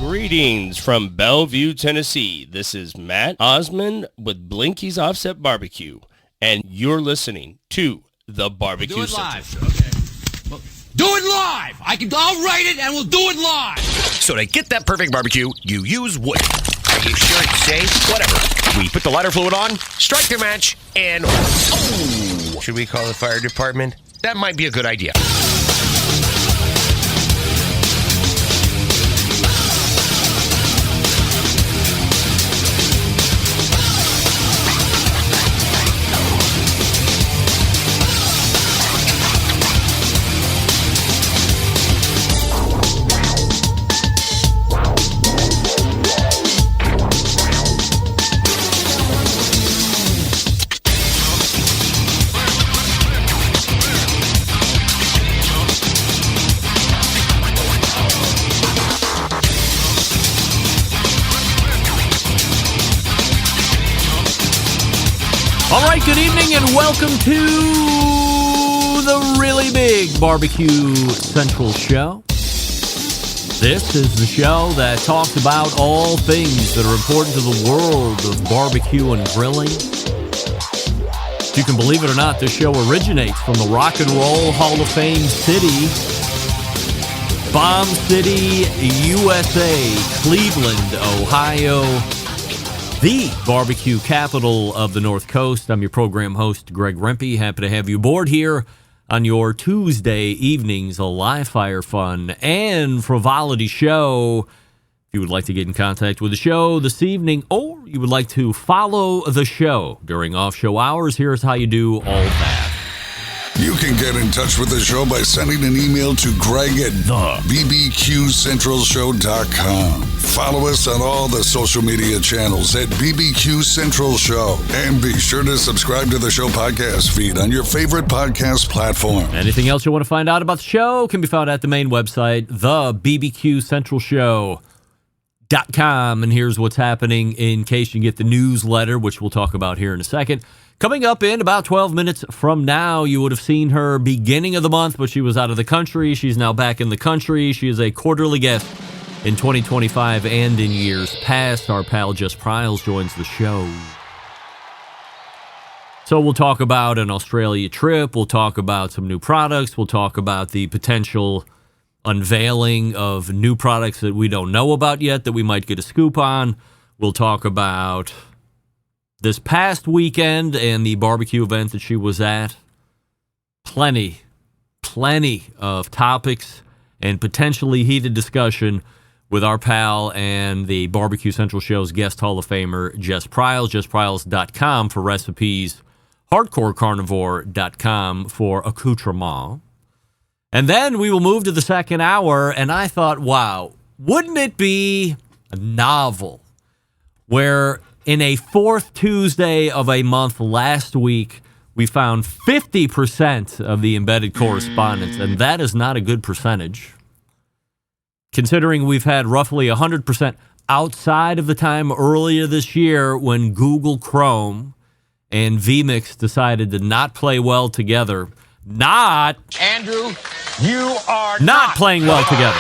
Greetings from Bellevue, Tennessee. This is Matt Osmond with Blinky's Offset Barbecue, and you're listening to The Barbecue Do it Central. live. Okay. Well, do it live. I'll write it and we'll do it live. So to get that perfect barbecue, you use wood. Are you sure it's safe? Whatever. We put the lighter fluid on, strike the match, and oh! Should we call the fire department? That might be a good idea. All right, good evening and welcome to the really big Barbecue Central show. This is the show that talks about all things that are important to the world of barbecue and grilling. If you can believe it or not, this show originates from the Rock and Roll Hall of Fame city, Bomb City, USA, Cleveland, Ohio. The barbecue capital of the North Coast. I'm your program host, Greg Rempe. Happy to have you aboard here on your Tuesday evenings, a live fire fun and frivolity show. If you would like to get in contact with the show this evening, or you would like to follow the show during off-show hours, here's how you do all that. You can get in touch with the show by sending an email to Greg at bbqcentralshow.com. Follow us on all the social media channels at BBQ Central Show. And be sure to subscribe to the show podcast feed on your favorite podcast platform. Anything else you want to find out about the show can be found at the main website, thebbqcentralshow.com. And here's what's happening in case you get the newsletter, which we'll talk about here in a second. Coming up in about 12 minutes from now, you would have seen her beginning of the month, but she was out of the country. She's now back in the country. She is a quarterly guest in 2025 and in years past. Our pal Jess Pryles joins the show. So we'll talk about an Australia trip. We'll talk about some new products. We'll talk about the potential unveiling of new products that we don't know about yet that we might get a scoop on. We'll talk about this past weekend and the barbecue event that she was at. Plenty of topics and potentially heated discussion with our pal and the Barbecue Central Show's guest Hall of Famer, Jess Pryles, JessPryles.com for recipes, HardcoreCarnivore.com for accoutrement. And then we will move to the second hour, and I thought, wow, wouldn't it be novel where in a fourth Tuesday of a month last week, we found 50% of the embedded correspondence, and that is not a good percentage. Considering we've had roughly 100% outside of the time earlier this year when Google Chrome and vMix decided to not play well together. Andrew, you are not playing well together.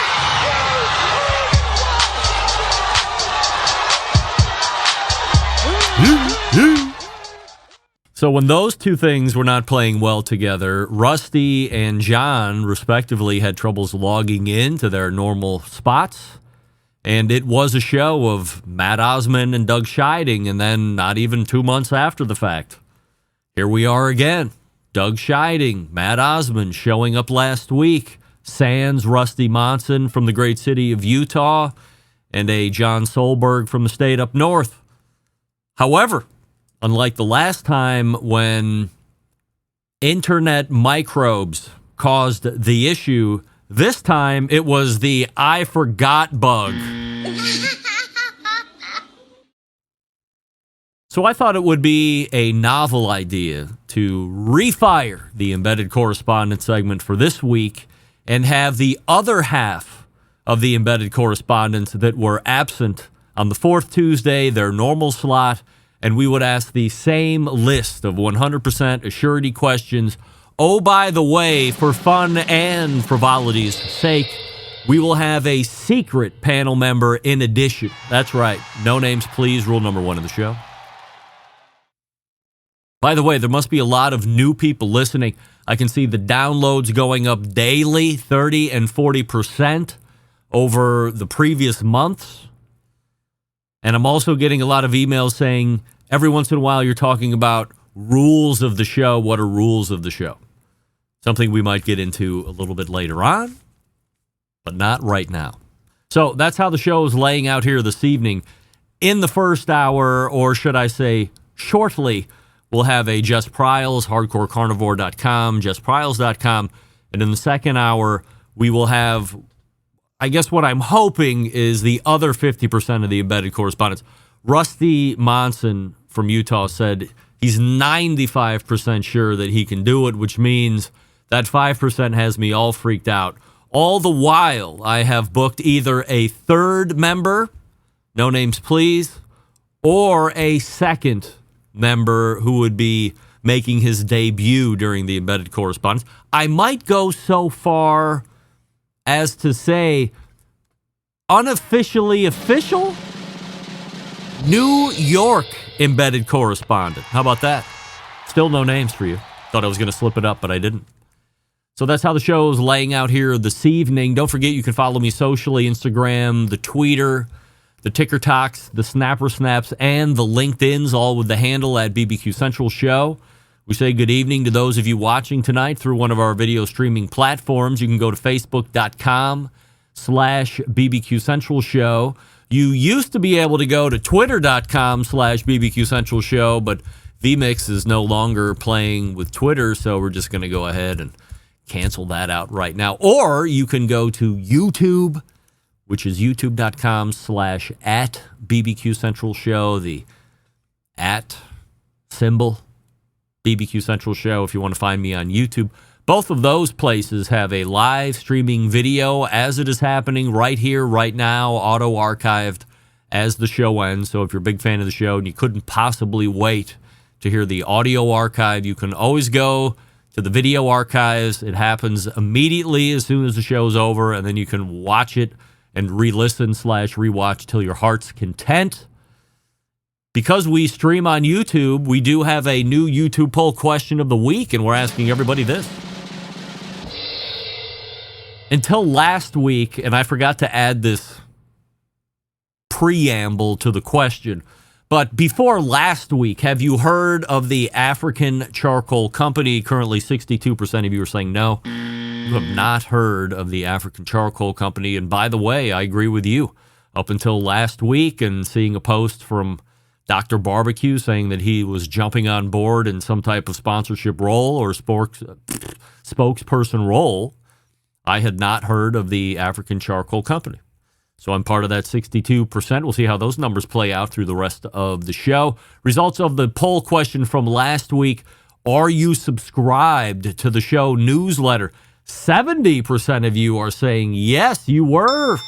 So when those two things were not playing well together, Rusty and John, respectively, had troubles logging into their normal spots. And it was a show of Matt Osmond and Doug Scheiding, and then not even 2 months after the fact, here we are again. Doug Scheiding, Matt Osmond showing up last week, sans Rusty Monson from the great city of Utah, and a John Solberg from the state up north. However, unlike the last time when internet microbes caused the issue, this time it was the I forgot bug. So I thought it would be a novel idea to refire the embedded correspondence segment for this week and have the other half of the embedded correspondence that were absent on the fourth Tuesday, their normal slot, and we would ask the same list of 100% assurity questions. Oh, by the way, for fun and frivolity's sake, we will have a secret panel member in addition. That's right. No names, please. Rule number 1 of the show. By the way, there must be a lot of new people listening. I can see the downloads going up daily, 30 and 40% over the previous months. And I'm also getting a lot of emails saying every once in a while you're talking about rules of the show. What are rules of the show? Something we might get into a little bit later on, but not right now. So that's how the show is laying out here this evening. In the first hour, or should I say shortly, we'll have a Jess Pryles, hardcorecarnivore.com, jesspryles.com. And in the second hour, we will have, I guess what I'm hoping is the other 50% of the embedded correspondents. Rusty Monson from Utah said he's 95% sure that he can do it, which means that 5% has me all freaked out. All the while, I have booked either a third member, no names please, or a second member who would be making his debut during the embedded correspondence. I might go so far as to say unofficially official New York embedded correspondent. How about that? Still no names for you. Thought I was going to slip it up, but I didn't. So that's how the show is laying out here this evening. Don't forget you can follow me socially, Instagram, the Tweeter, the TikToks, the Snapper Snaps, and the LinkedIns, all with the handle at BBQ Central Show. We say good evening to those of you watching tonight through one of our video streaming platforms. You can go to facebook.com/BBQ Central Show. You used to be able to go to twitter.com/BBQ Central Show, but VMix is no longer playing with Twitter, so we're just going to go ahead and cancel that out right now. Or you can go to YouTube, which is youtube.com/@BBQ Central Show, the @ symbol, BBQ Central Show, if you want to find me on YouTube. Both of those places have a live streaming video as it is happening right here, right now, auto-archived as the show ends. So if you're a big fan of the show and you couldn't possibly wait to hear the audio archive, you can always go to the video archives. It happens immediately as soon as the show's over, and then you can watch it and re-listen/rewatch till your heart's content. Because we stream on YouTube, we do have a new YouTube poll question of the week, and we're asking everybody this. Until last week, and I forgot to add this preamble to the question, but before last week, have you heard of the African Charcoal Company? Currently, 62% of you are saying no. You have not heard of the African Charcoal Company. And by the way, I agree with you. Up until last week and seeing a post from Dr. Barbecue saying that he was jumping on board in some type of sponsorship role or spokesperson role, I had not heard of the African Charcoal Company. So I'm part of that 62%. We'll see how those numbers play out through the rest of the show. Results of the poll question from last week. Are you subscribed to the show newsletter? 70% of you are saying yes, you were.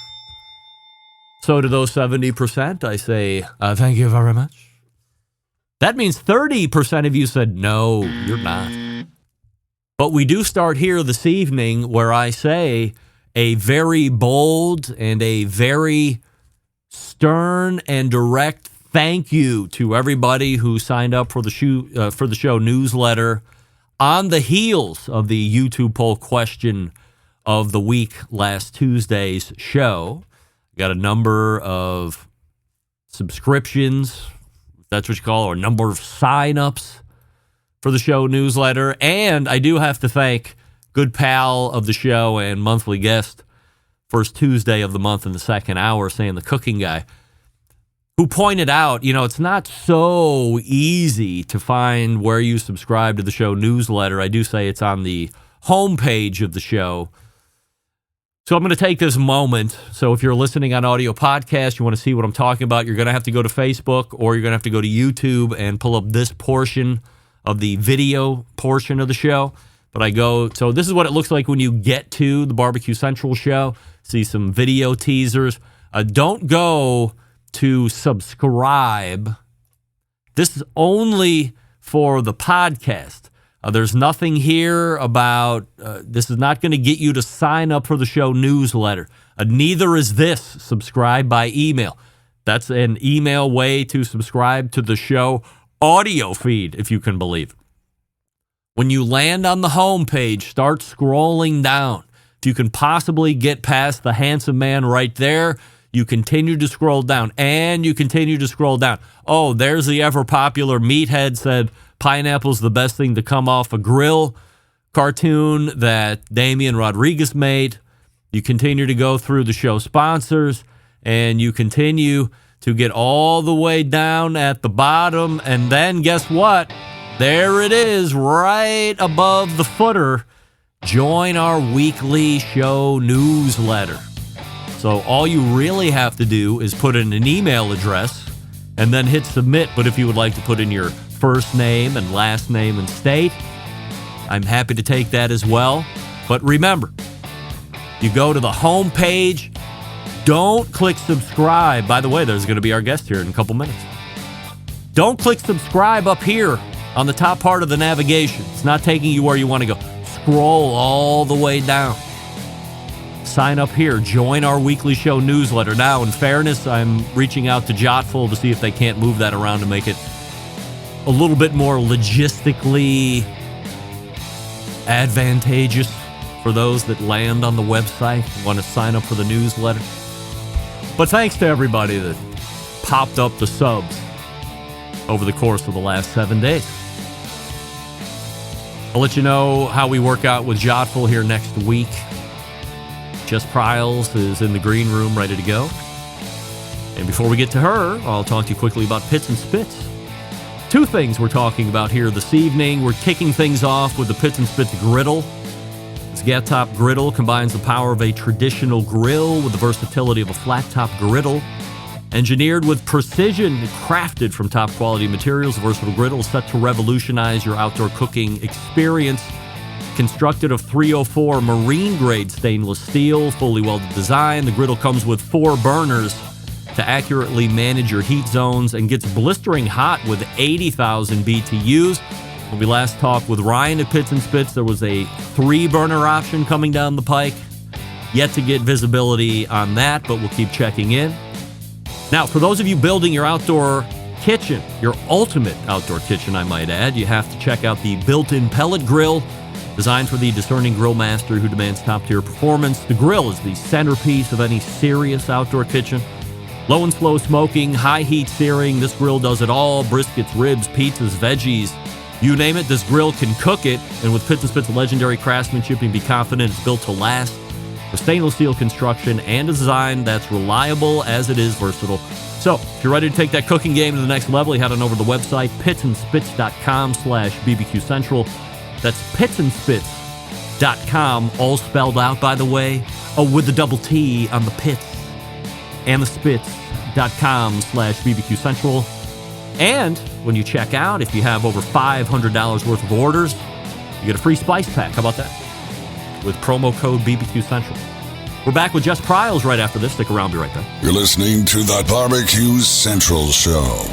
So to those 70%, I say thank you very much. That means 30% of you said no, you're not. But we do start here this evening where I say a very bold and a very stern and direct thank you to everybody who signed up for the show newsletter on the heels of the YouTube poll question of the week last Tuesday's show. Got a number of subscriptions, if that's what you call it, or a number of sign-ups for the show newsletter. And I do have to thank good pal of the show and monthly guest, first Tuesday of the month in the second hour, saying the cooking guy, who pointed out, it's not so easy to find where you subscribe to the show newsletter. I do say it's on the homepage of the show. So I'm going to take this moment. So if you're listening on audio podcast, you want to see what I'm talking about, you're going to have to go to Facebook or you're going to have to go to YouTube and pull up this portion of the video portion of the show. But so this is what it looks like when you get to the Barbecue Central show. See some video teasers. Don't go to subscribe. This is only for the podcast. There's nothing here about, this is not going to get you to sign up for the show newsletter. Neither is this, subscribe by email. That's an email way to subscribe to the show audio feed, if you can believe it. When you land on the home page, start scrolling down. If you can possibly get past the handsome man right there, you continue to scroll down, and you continue to scroll down. Oh, there's the ever-popular Meathead said pineapple's the best thing to come off a grill cartoon that Damian Rodriguez made. You continue to go through the show sponsors, and you continue to get all the way down at the bottom, and then guess what? There it is, right above the footer. Join our weekly show newsletter. So all you really have to do is put in an email address and then hit submit. But if you would like to put in your first name and last name and state, I'm happy to take that as well. But remember, you go to the home page, don't click subscribe. By the way, there's going to be our guest here in a couple minutes. Don't click subscribe up here on the top part of the navigation. It's not taking you where you want to go. Scroll all the way down. Sign up here. Join our weekly show newsletter. Now, in fairness, I'm reaching out to Jotful to see if they can't move that around to make it a little bit more logistically advantageous for those that land on the website and want to sign up for the newsletter. But thanks to everybody that popped up the subs over the course of the last 7 days. I'll let you know how we work out with Jotful here next week. Jess Pryles is in the green room ready to go. And before we get to her, I'll talk to you quickly about Pits and Spits. Two things we're talking about here this evening. We're kicking things off with the Pits and Spits griddle. This gap-top griddle combines the power of a traditional grill with the versatility of a flat-top griddle. Engineered with precision, crafted from top-quality materials, the versatile griddle is set to revolutionize your outdoor cooking experience. Constructed of 304 marine-grade stainless steel, fully welded design, the griddle comes with 4 burners to accurately manage your heat zones and gets blistering hot with 80,000 BTUs. When we last talked with Ryan at Pits and Spits, there was a 3-burner option coming down the pike. Yet to get visibility on that, but we'll keep checking in. Now, for those of you building your outdoor kitchen, your ultimate outdoor kitchen, I might add, you have to check out the built-in pellet grill, designed for the discerning grill master who demands top-tier performance. The grill is the centerpiece of any serious outdoor kitchen. Low and slow smoking, high heat searing, this grill does it all. Briskets, ribs, pizzas, veggies, you name it, this grill can cook it. And with Pits and Spits' legendary craftsmanship, you can be confident it's built to last. With stainless steel construction and a design that's reliable as it is versatile. So, if you're ready to take that cooking game to the next level, you head on over to the website, pitsandspits.com/BBQ Central. That's pitsandspits.com, all spelled out, by the way. Oh, with the double T on the pits. And the spits.com/BBQ Central. And when you check out, if you have over $500 worth of orders, you get a free spice pack. How about that? With promo code BBQ Central. We're back with Jess Pryles right after this. Stick around, be right back. You're listening to the Barbecue Central Show.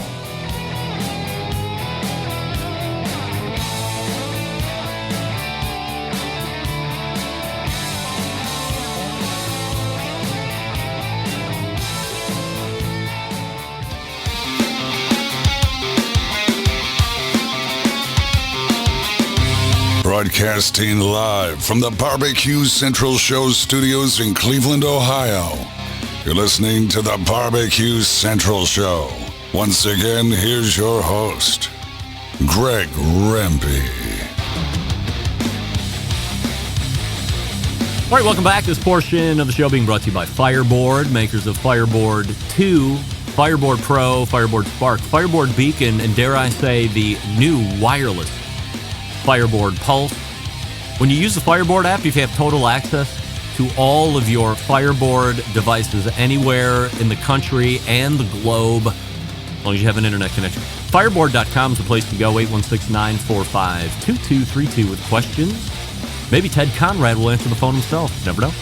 Broadcasting live from the Barbecue Central Show studios in Cleveland, Ohio. You're listening to the Barbecue Central Show. Once again, here's your host, Greg Rempe. All right, welcome back. This portion of the show being brought to you by Fireboard, makers of Fireboard 2, Fireboard Pro, Fireboard Spark, Fireboard Beacon, and dare I say, the new wireless Fireboard Pulse. When you use the Fireboard app, you have total access to all of your Fireboard devices anywhere in the country and the globe, as long as you have an internet connection. Fireboard.com is the place to go, 816-945-2232 with questions. Maybe Ted Conrad will answer the phone himself. You never know.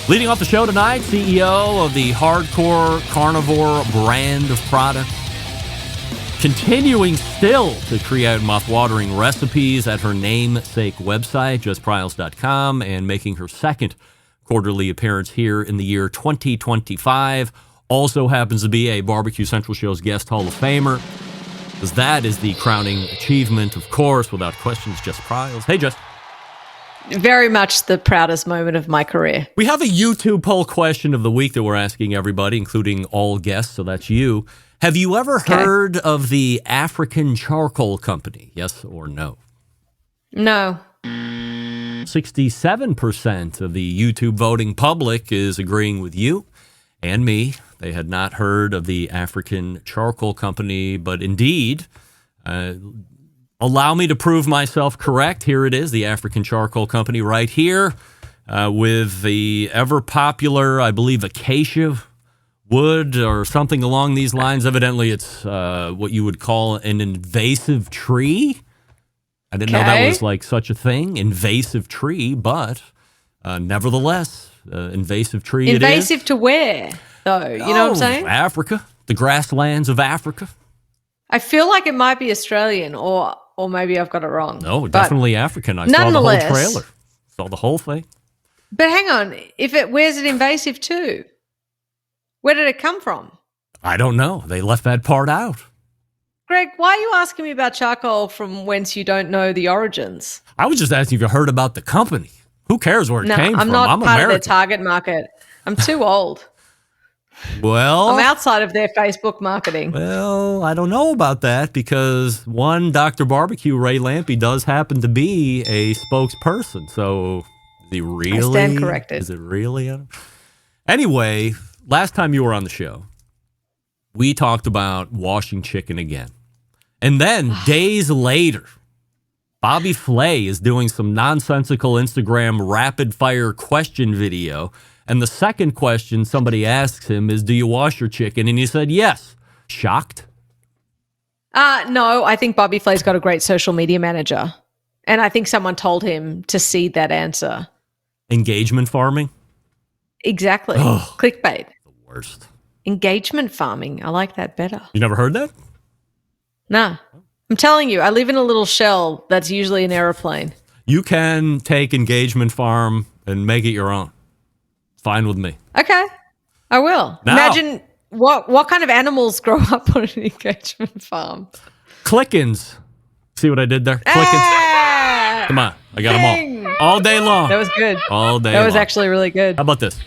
Leading off the show tonight, CEO of the Hardcore Carnivore brand of products, continuing still to create mouth-watering recipes at her namesake website, justpryles.com, and making her second quarterly appearance here in the year 2025. Also happens to be a Barbecue Central Show's guest Hall of Famer, because that is the crowning achievement, of course, without questions, Jess Pryles. Hey, Jess. Very much the proudest moment of my career. We have a YouTube poll question of the week that we're asking everybody, including all guests, so that's you. Have you ever heard of the African Charcoal Company? Yes or no? No. 67% of the YouTube voting public is agreeing with you and me. They had not heard of the African Charcoal Company, but indeed, allow me to prove myself correct. Here it is, the African Charcoal Company right here with the ever-popular, I believe, acacia wood or something along these lines. Evidently, it's what you would call an invasive tree. I didn't know that was like such a thing, invasive tree, but nevertheless, invasive tree it is. Invasive to where, though? You know what I'm saying? Africa, the grasslands of Africa. I feel like it might be Australian, or maybe I've got it wrong. No, definitely African. I saw the whole trailer. Saw the whole thing. But hang on, where's it invasive to? Where did it come from? I don't know. They left that part out. Greg, why are you asking me about charcoal from whence you don't know the origins? I was just asking if you heard about the company. Who cares where it came from? I'm not part American. of their target market. I'm too old. Well, I'm outside of their Facebook marketing. Well, I don't know about that because one Dr. Barbecue, Ray Lampy, does happen to be a spokesperson. So is he really? I stand corrected. Is it really? Anyway, last time you were on the show, we talked about washing chicken again. And then days later, Bobby Flay is doing some nonsensical Instagram rapid-fire question video. And the second question somebody asks him is, do you wash your chicken? And he said, yes. Shocked? No, I think Bobby Flay's got a great social media manager. And I think someone told him to seed that answer. Engagement farming? Exactly. Clickbait. The worst. Engagement farming. I like that better. You never heard that? No. I'm telling you, I live in a little shell that's usually an airplane. You can take engagement farm and make it your own. Fine with me. Okay. I will. Now, imagine what kind of animals grow up on an engagement farm. Clickins. See what I did there? Clickins. Come on. I got them all day long. That was good. All day That was long. actually really good. How about this?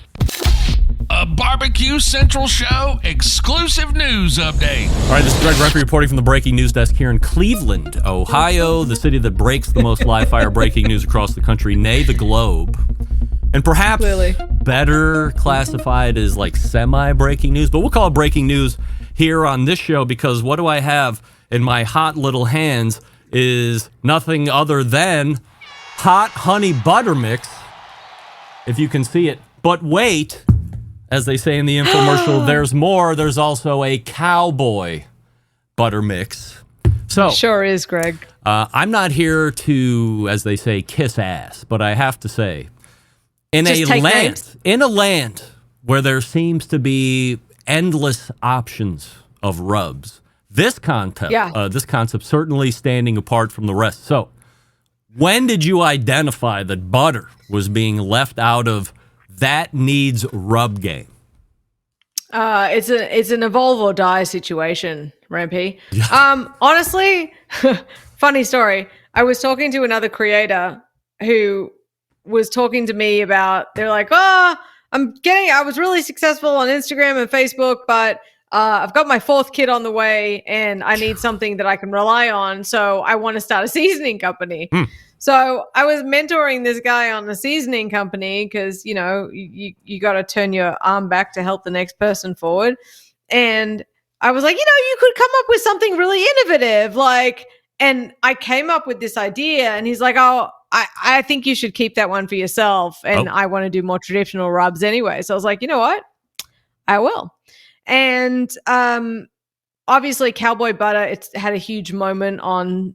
A Barbecue Central Show exclusive news update. All right, this is Greg Rempe reporting from the breaking news desk here in Cleveland, Ohio, the city that breaks the most live-fire breaking news across the country, nay, the globe. And perhaps better classified as like semi-breaking news, but we'll call it breaking news here on this show because what do I have in my hot little hands is nothing other than hot honey butter mix, if you can see it. But wait, as they say in the infomercial, there's more. There's also a Cowboy butter mix. So Sure is, Greg. I'm not here to, as they say, kiss ass, but I have to say, in a land where there seems to be endless options of rubs, this concept certainly standing apart from the rest. So, when did you identify that butter was being left out of that needs rub game? It's an evolve or die situation, Rampy. Honestly, funny story. I was talking to another creator who was talking to me about, they're like, I was really successful on Instagram and Facebook, but I've got my fourth kid on the way and I need something that I can rely on. So I want to start a seasoning company. So I was mentoring this guy on the seasoning company because, you know, you got to turn your arm back to help the next person forward. And I was like, you could come up with something really innovative. And I came up with this idea and he's like, I think you should keep that one for yourself. And I want to do more traditional rubs anyway. So I was like, you know what? I will. And obviously Cowboy butter, it's had a huge moment online.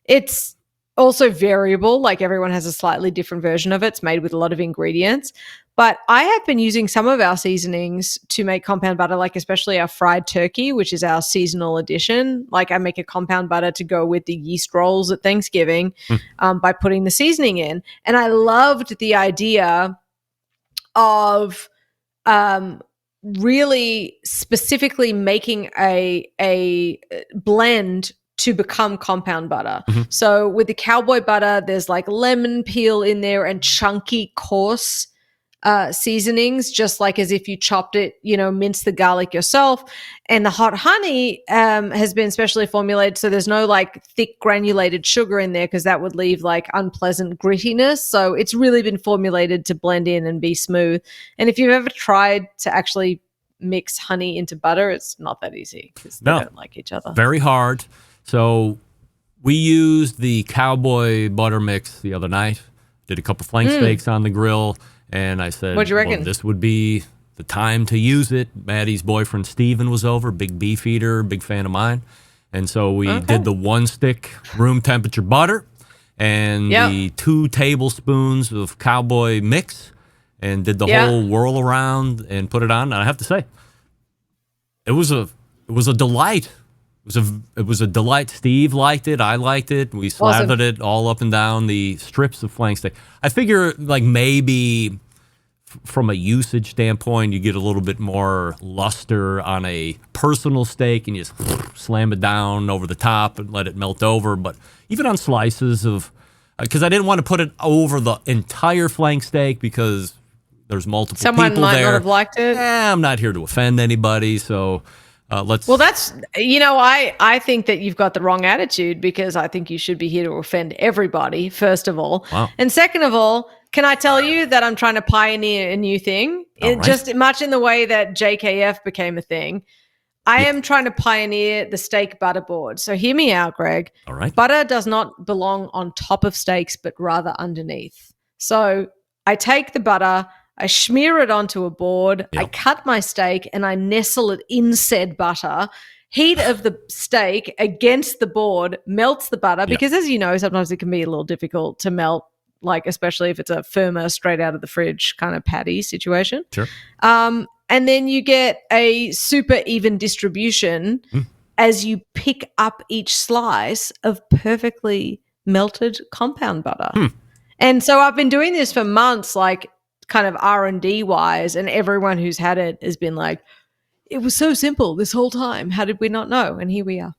It's also variable. Like everyone has a slightly different version of it. It's made with a lot of ingredients. But I have been using some of our seasonings to make compound butter, like especially our fried turkey, which is our seasonal edition. Like I make a compound butter to go with the yeast rolls at Thanksgiving by putting the seasoning in. And I loved the idea of really specifically making a blend to become compound butter. So with the Cowboy butter, there's like lemon peel in there and chunky, coarse seasonings, just like as if you chopped it, mince the garlic yourself. And the hot honey has been specially formulated, so there's no like thick granulated sugar in there because that would leave like unpleasant grittiness. So it's really been formulated to blend in and be smooth. And if you've ever tried to actually mix honey into butter, it's not that easy because they don't like each other. Very hard. So we used the Cowboy butter mix the other night. Did a couple flank steaks on the grill. And I said, what'd you reckon? Well, this would be the time to use it. Maddie's boyfriend, Steven, was over, big beef eater, big fan of mine. And so we did the 1 stick room temperature butter and the 2 tablespoons of Cowboy mix and did the whole whirl around and put it on. And I have to say, it was a delight. It was a delight. Steve liked it. I liked it. We slathered it all up and down the strips of flank steak. I figure like maybe from a usage standpoint, you get a little bit more luster on a personal steak and you just slam it down over the top and let it melt over. But even on slices of, because I didn't want to put it over the entire flank steak because there's multiple Someone people might there. not have liked it. I'm not here to offend anybody, so let's. Well, that's, I think that you've got the wrong attitude because I think you should be here to offend everybody, first of all. Wow. And second of all, can I tell you that I'm trying to pioneer a new thing? All right. Just much in the way that JKF became a thing. I am trying to pioneer the steak butter board. So hear me out, Greg. All right. Butter does not belong on top of steaks, but rather underneath. So I take the butter, I smear it onto a board, I cut my steak, and I nestle it in said butter. Heat of the steak against the board melts the butter because, as you know, sometimes it can be a little difficult to melt, like especially if it's a firmer, straight out of the fridge kind of patty situation. Sure. And then you get a super even distribution as you pick up each slice of perfectly melted compound butter. And so I've been doing this for months, like kind of R&D wise, and everyone who's had it has been like, it was so simple this whole time. How did we not know? And here we are.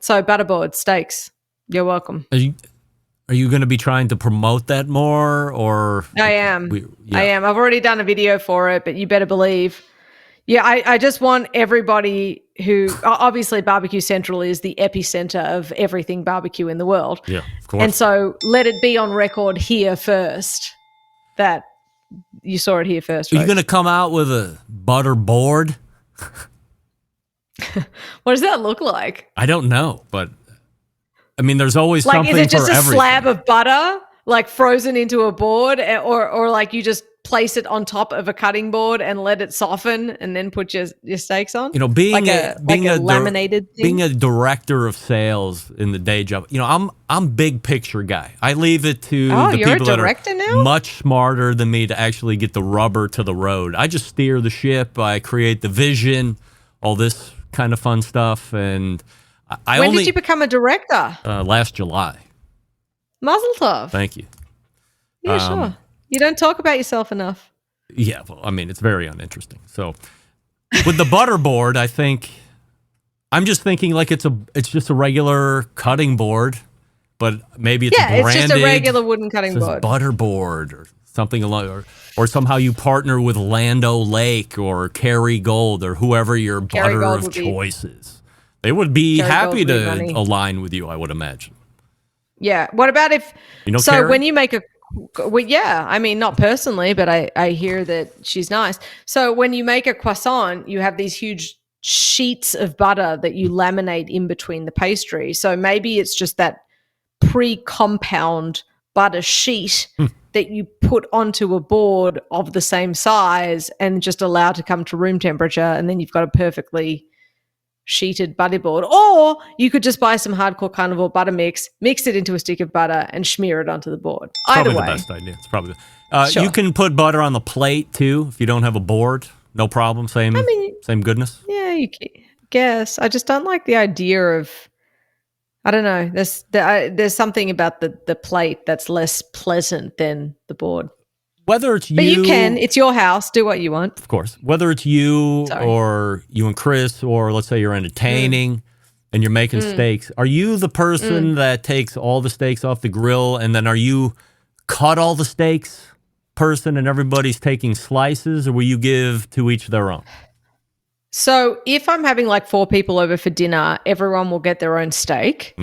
So butterboard, steaks, you're welcome. Are you going to be trying to promote that more, or? I am. I am. I've already done a video for it, but you better believe. Yeah, I just want everybody who, obviously Barbecue Central is the epicenter of everything barbecue in the world. Yeah, of course. And so let it be on record here first that you saw it here first. Are you folks. going to come out with a butter board? What does that look like? I don't know, but I mean, there's always Like, something is it just for a everything. slab of butter, like frozen into a board, or like you just place it on top of a cutting board and let it soften and then put your steaks on? You know, being like a laminated thing? being a director of sales in the day job, you know, I'm big picture guy. I leave it to the you're a people that director are now? much smarter than me to actually get the rubber to the road. I just steer the ship. I create the vision, all this kind of fun stuff, and When did you become a director? last July. Mazel tov. Thank you. Yeah, sure. You don't talk about yourself enough. Yeah, well, I mean, it's very uninteresting. So with the butter board, I think I'm just thinking like it's just a regular cutting board, but maybe it's branded. It's just a regular wooden cutting says board. butter board or something along, or somehow you partner with Lando Lake or Kerry Gold or whoever your Kerry butter Gold of would be- choice is. They would be Kerry happy Gold would be to money. align with you, I would imagine. Yeah. What about if? You know so Kerry? when you make a, well, yeah. I mean, not personally, but I hear that she's nice. So when you make a croissant, you have these huge sheets of butter that you laminate in between the pastry. So maybe it's just that pre-compound butter sheet that you put onto a board of the same size and just allow to come to room temperature, and then you've got a perfectly sheeted butter board. Or you could just buy some hardcore carnivore butter mix it into a stick of butter and smear it onto the board. Either Probably way. the best idea. It's probably Sure. You can put butter on the plate too if you don't have a board. No problem. Same goodness. Yeah, guess. I just don't like the idea of. I don't know. There's something about the plate that's less pleasant than the board. Whether it's you, but you can. It's your house. Do what you want. Of course. Whether it's you or you and Chris, or let's say you're entertaining and you're making steaks. Are you the person that takes all the steaks off the grill, and then are you cut all the steaks person and everybody's taking slices, or will you give to each their own? So if I'm having like 4 people over for dinner, everyone will get their own steak.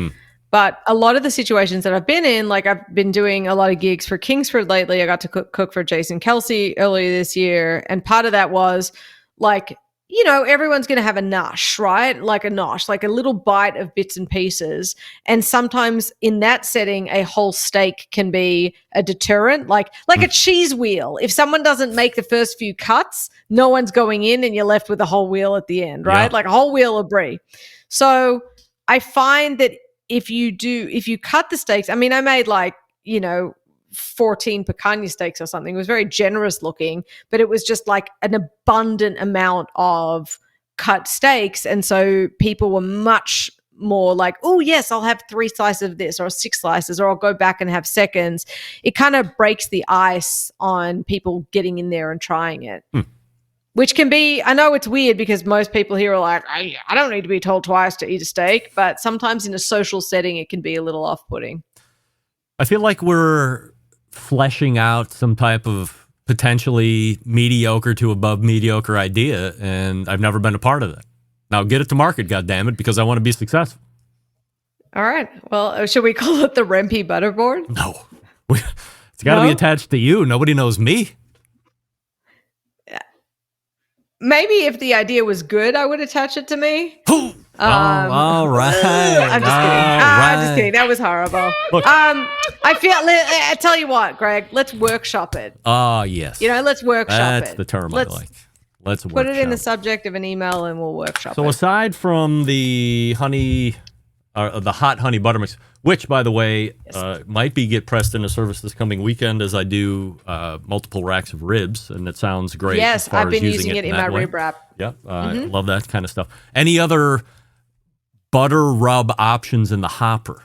But a lot of the situations that I've been in, like I've been doing a lot of gigs for Kingsford lately. I got to cook for Jason Kelsey earlier this year. And part of that was like, you know, everyone's going to have a nosh, right? Like a nosh, like a little bite of bits and pieces. And sometimes in that setting, a whole steak can be a deterrent, like a cheese wheel. If someone doesn't make the first few cuts, no one's going in and you're left with a whole wheel at the end, right? Yeah. Like a whole wheel of brie. So I find that if you cut the steaks, I mean, I made like, you know, 14 picanha steaks or something. It was very generous looking, but it was just like an abundant amount of cut steaks. And so people were much more like, oh yes, I'll have 3 slices of this or 6 slices, or I'll go back and have seconds. It kind of breaks the ice on people getting in there and trying it. Which can be, I know it's weird because most people here are like, I don't need to be told twice to eat a steak, but sometimes in a social setting, it can be a little off-putting. I feel like we're fleshing out some type of potentially mediocre to above mediocre idea, and I've never been a part of that. Now get it to market, goddammit, because I want to be successful. All right. Well, should we call it the Rempy Butterboard? No. It's got to be attached to you. Nobody knows me. Maybe if the idea was good, I would attach it to me. All right. I'm just kidding. I'm just kidding. That was horrible. Look. I tell you what, Greg, let's workshop it. Yes. You know, let's workshop it. That's the term I like. Let's put it in the subject of an email and we'll workshop it. So aside from the honey, the hot honey butter mix, which, by the way, might get pressed into service this coming weekend as I do multiple racks of ribs, and it sounds great. Yes, I've been using it in my rib wrap. Yeah, I love that kind of stuff. Any other butter rub options in the hopper?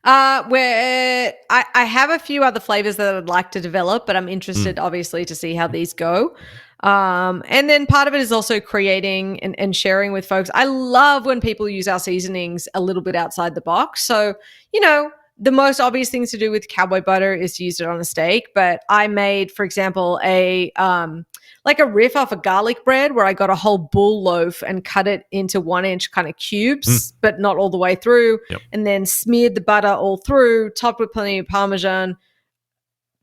Where I have a few other flavors that I'd like to develop, but I'm interested, obviously, to see how these go. And then part of it is also creating and sharing with folks. I love when people use our seasonings a little bit outside the box. So, you know, the most obvious things to do with cowboy butter is to use it on a steak. But I made, for example, a riff off a garlic bread where I got a whole bull loaf and cut it into 1-inch kind of cubes, but not all the way through. Yep. And then smeared the butter all through, topped with plenty of Parmesan,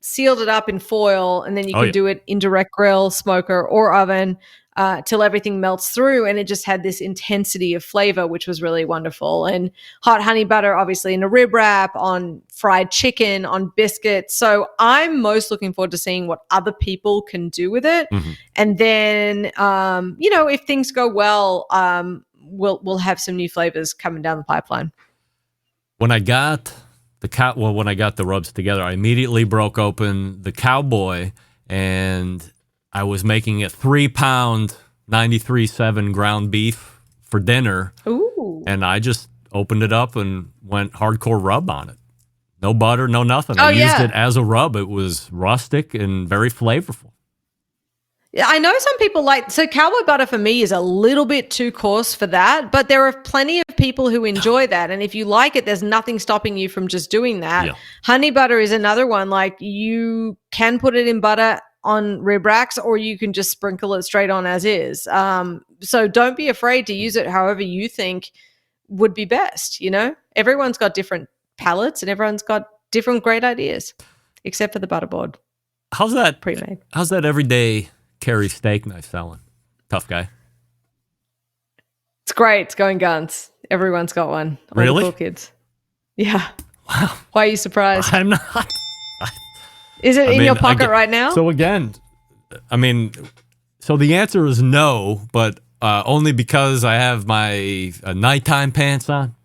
sealed it up in foil, and then you can do it in direct grill, smoker, or oven till everything melts through. And it just had this intensity of flavor, which was really wonderful. And hot honey butter, obviously, in a rib wrap, on fried chicken, on biscuits. So I'm most looking forward to seeing what other people can do with it. And then, you know, if things go well, we'll have some new flavors coming down the pipeline. When I got the rubs together, I immediately broke open the Cowboy, and I was making a 3-pound 93.7 ground beef for dinner. Ooh. And I just opened it up and went hardcore rub on it. No butter, no nothing. I used it as a rub. It was rustic and very flavorful. Yeah, I know some people so cowboy butter for me is a little bit too coarse for that, but there are plenty of people who enjoy that. And if you like it, there's nothing stopping you from just doing that. Yeah. Honey butter is another one. Like, you can put it in butter on rib racks, or you can just sprinkle it straight on as is. So don't be afraid to use it however you think would be best. You know, everyone's got different palates and everyone's got different great ideas, except for the butterboard. How's that pre-made? How's that everyday Kerry steak knife selling? Tough guy. It's great. It's going guns. Everyone's got one. All really? the cool kids. Yeah. Wow. Why are you surprised? I'm not. Is it in your pocket right now? So again, so the answer is no, but only because I have my nighttime pants on,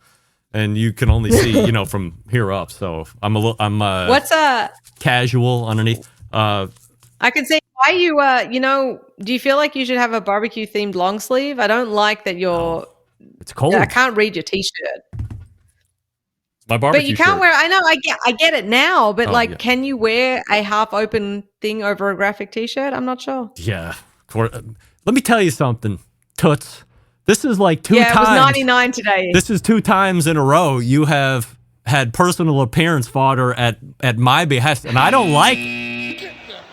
and you can only see, from here up. So I'm what's a casual underneath. I can see why you, do you feel like you should have a barbecue themed long sleeve? I don't like that you're. It's cold. I can't read your t-shirt. My barbecue But you can't shirt. wear. I know. I get it now. But can you wear a half open thing over a graphic t-shirt? I'm not sure. Yeah. Let me tell you something, Toots. This is like two times. Yeah, it was 99 today. This is 2 times in a row you have had personal appearance fodder at my behest, and I don't like.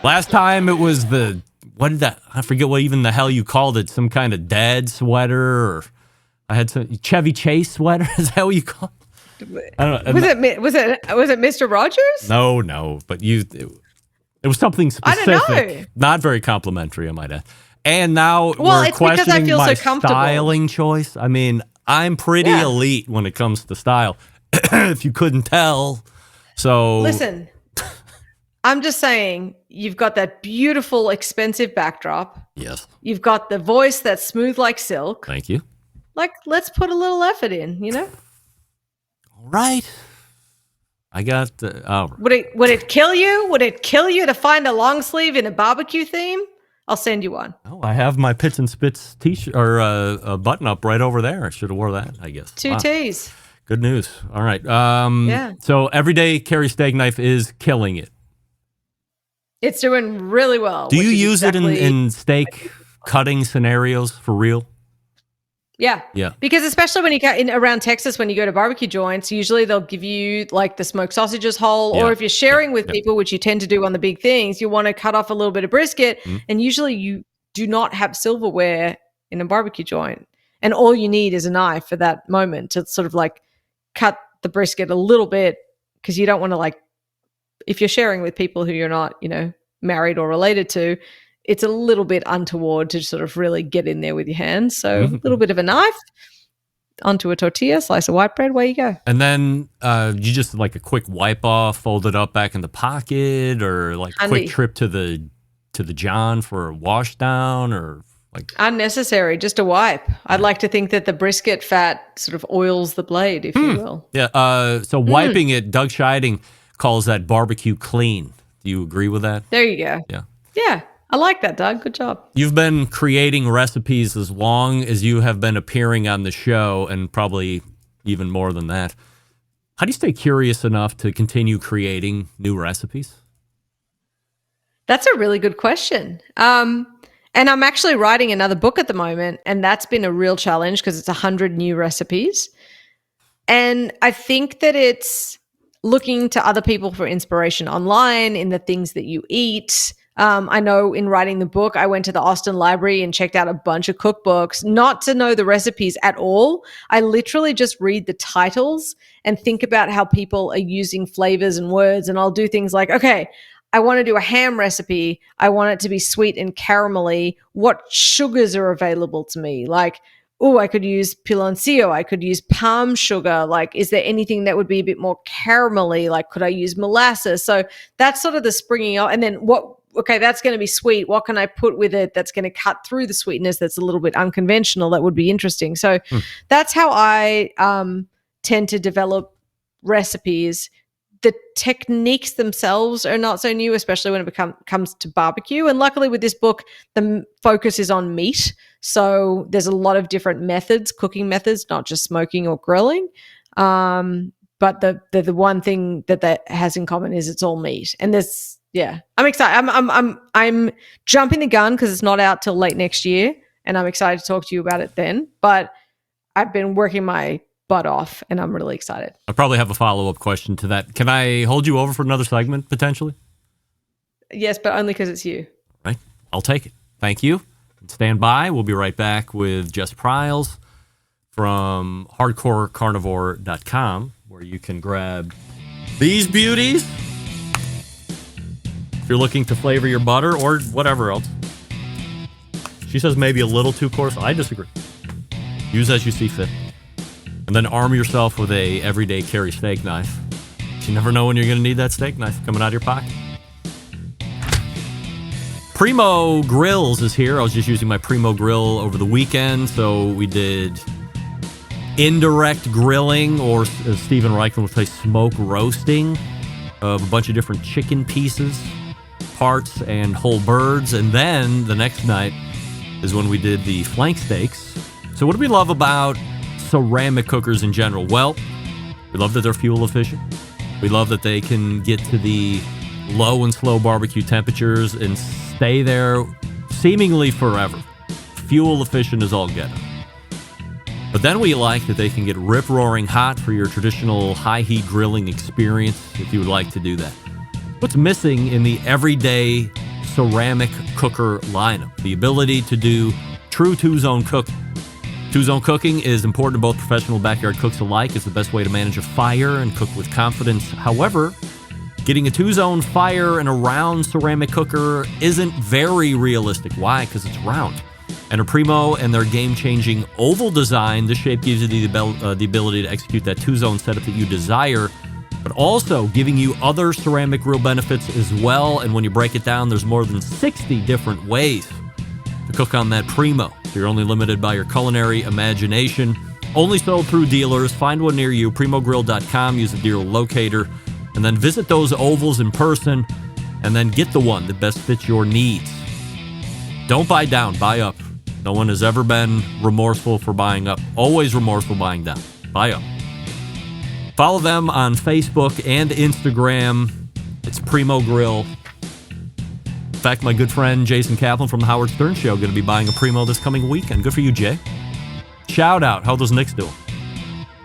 Last time it was I forget what even the hell you called it, some kind of dad sweater, or I had some Chevy Chase sweater. Is that what you call it? I don't know. Was it Mr. Rogers? No, but it was something specific. I don't know. Not very complimentary, I might add. And now Well, we're it's because I questioning feel my so comfortable. styling choice. I mean, I'm pretty elite when it comes to style, if you couldn't tell. So Listen, I'm just saying, you've got that beautiful, expensive backdrop. Yes. You've got the voice that's smooth like silk. Thank you. Like, let's put a little effort in, All right. I got the. Would it kill you? Would it kill you to find a long sleeve in a barbecue theme? I'll send you one. Oh, I have my Pits and Spits t-shirt or a button up right over there. I should have wore that, I guess. 2 T's. Good news. All right. Yeah. So everyday carry steak knife is killing it. It's doing really well. Do you use it in steak cutting scenarios for real? Yeah. Yeah. Because especially when you go around Texas, when you go to barbecue joints, usually they'll give you like the smoked sausages whole, or if you're sharing with people, which you tend to do on the big things, you want to cut off a little bit of brisket. And usually you do not have silverware in a barbecue joint. And all you need is a knife for that moment to sort of like cut the brisket a little bit, because you don't want to, like, if you're sharing with people who you're not, married or related to, it's a little bit untoward to sort of really get in there with your hands. So a little bit of a knife onto a tortilla, slice of white bread, away you go. And then you just like a quick wipe off, fold it up back in the pocket, or like a quick trip to the John for a wash down, or like unnecessary, just a wipe. I'd like to think that the brisket fat sort of oils the blade, if you will. Yeah. So wiping it, Doug Scheiding calls that barbecue clean. Do you agree with that? There you go. Yeah. Yeah. I like that, Doug. Good job. You've been creating recipes as long as you have been appearing on the show, and probably even more than that. How do you stay curious enough to continue creating new recipes? That's a really good question. And I'm actually writing another book at the moment, and that's been a real challenge because it's 100 new recipes. And I think that it's looking to other people for inspiration online in the things that you eat. I know in writing the book, I went to the Austin Library and checked out a bunch of cookbooks, not to know the recipes at all. I literally just read the titles and think about how people are using flavors and words. And I'll do things like, okay, I want to do a ham recipe. I want it to be sweet and caramelly. What sugars are available to me? Like, oh, I could use piloncillo. I could use palm sugar. Like, is there anything that would be a bit more caramelly? Like, could I use molasses? So that's sort of the springing up. And then okay, that's going to be sweet. What can I put with it that's going to cut through the sweetness that's a little bit unconventional that would be interesting? So that's how I tend to develop recipes. The techniques themselves are not so new, especially when it comes to barbecue. And luckily with this book, the focus is on meat. So there's a lot of different methods, cooking methods, not just smoking or grilling. But the one thing that has in common is it's all meat. And I'm excited. I'm jumping the gun because it's not out till late next year, and I'm excited to talk to you about it then. But I've been working my butt off, and I'm really excited. I probably have a follow-up question to that. Can I hold you over for another segment potentially? Yes, but only because it's you. Right. I'll take it. Thank you. Stand by. We'll be right back with Jess Pryles from hardcorecarnivore.com, where you can grab these beauties if you're looking to flavor your butter or whatever else. She says maybe a little too coarse. I disagree. Use as you see fit. And then arm yourself with a everyday carry steak knife. You never know when you're going to need that steak knife coming out of your pocket. Primo Grills is here. I was just using my Primo Grill over the weekend, so we did indirect grilling, or as Stephen Reichman would say, smoke roasting. of a bunch of different chicken pieces, parts, and whole birds. And then the next night is when we did the flank steaks. So what do we love about ceramic cookers in general? Well, we love that they're fuel efficient. We love that they can get to the low and slow barbecue temperatures and stay there seemingly forever. Fuel efficient is all get. But then we like that they can get rip-roaring hot for your traditional high-heat grilling experience if you would like to do that. What's missing in the everyday ceramic cooker lineup? The ability to do true two-zone cooking. Two-zone cooking is important to both professional and backyard cooks alike. It's the best way to manage a fire and cook with confidence. However, getting a two-zone fire in a round ceramic cooker isn't very realistic. Why? Because it's round. And a Primo and their game-changing oval design, this shape gives you the ability to execute that two-zone setup that you desire, but also giving you other ceramic grill benefits as well. And when you break it down, there's more than 60 different ways to cook on that Primo. So you're only limited by your culinary imagination. Only sold through dealers. Find one near you, primogrill.com. Use the dealer locator. And then visit those ovals in person. And then get the one that best fits your needs. Don't buy down, buy up. No one has ever been remorseful for buying up. Always remorseful buying down. Buy up. Follow them on Facebook and Instagram. It's Primo Grill. In fact, my good friend Jason Kaplan from the Howard Stern Show going to be buying a Primo this coming weekend. Good for you, Jay. Shout out. How those Knicks doing?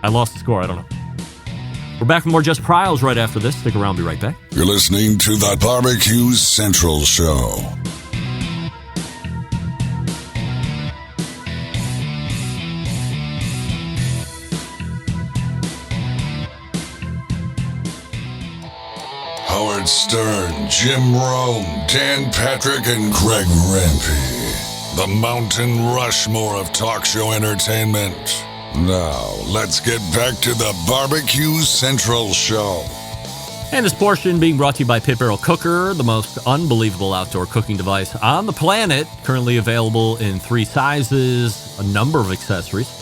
I lost the score. I don't know. We're back with more Jess Pryles right after this. Stick around. Be right back. You're listening to the Barbecue Central Show. Howard Stern, Jim Rome, Dan Patrick, and Greg Rempe. The Mountain Rushmore of talk show entertainment. Now, let's get back to the Barbecue Central Show. And this portion being brought to you by Pit Barrel Cooker, the most unbelievable outdoor cooking device on the planet. Currently available in 3 sizes, a number of accessories.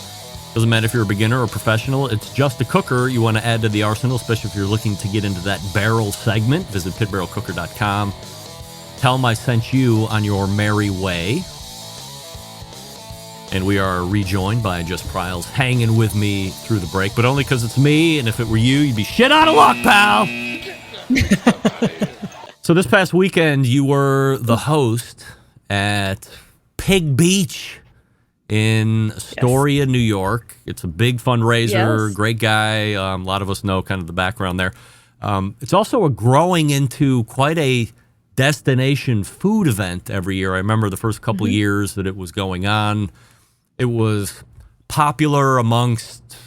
Doesn't matter if you're a beginner or professional, it's just a cooker you want to add to the arsenal, especially if you're looking to get into that barrel segment. Visit pitbarrelcooker.com. Tell them I sent you on your merry way. And we are rejoined by Jess Pryles hanging with me through the break, but only because it's me, and if it were you, you'd be shit out of luck, pal. So this past weekend, you were the host at Pig Beach in Astoria, New York. It's a big fundraiser, great guy. A lot of us know kind of the background there. It's also growing into quite a destination food event every year. I remember the first couple years that it was going on. It was popular amongst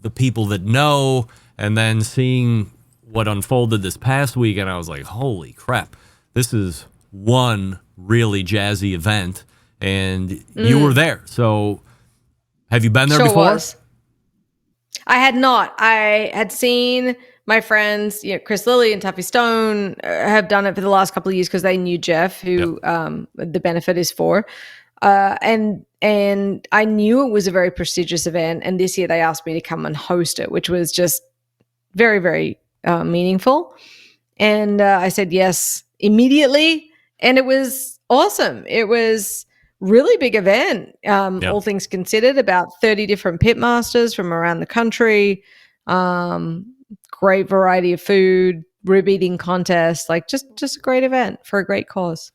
the people that know, and then seeing what unfolded this past week, and I was like, holy crap, this is one really jazzy event. And you were there. So have you been there before? Was. I had not. I had seen my friends, Chris Lilly and Tuffy Stone have done it for the last couple of years because they knew Jeff, who the benefit is for. And I knew it was a very prestigious event. And this year they asked me to come and host it, which was just very, very meaningful. And I said yes immediately. And it was awesome. It was really big event, all things considered, about 30 different pit masters from around the country, great variety of food, rib eating contest, like just a great event for a great cause.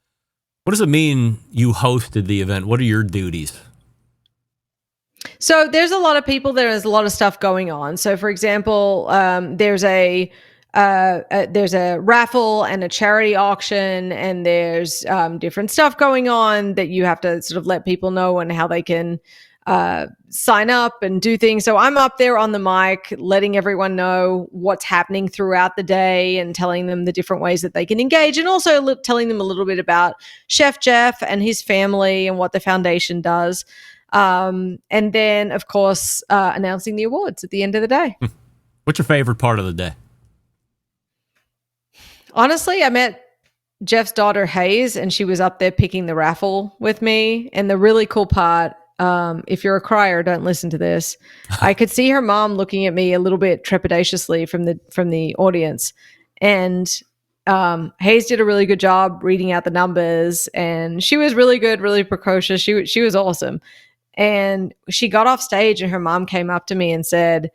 What does it mean you hosted the event? What are your duties? So there's a lot of people, there's a lot of stuff going on. So for example, there's a raffle and a charity auction, and there's different stuff going on that you have to sort of let people know and how they can sign up and do things. So I'm up there on the mic, letting everyone know what's happening throughout the day and telling them the different ways that they can engage, and also telling them a little bit about Chef Jeff and his family and what the foundation does. And then, of course, announcing the awards at the end of the day. What's your favorite part of the day? Honestly, I met Jeff's daughter, Hayes, and she was up there picking the raffle with me. And the really cool part, if you're a crier, don't listen to this. I could see her mom looking at me a little bit trepidatiously from the audience. And Hayes did a really good job reading out the numbers, and she was really good, really precocious. She was awesome. And she got off stage, and her mom came up to me and said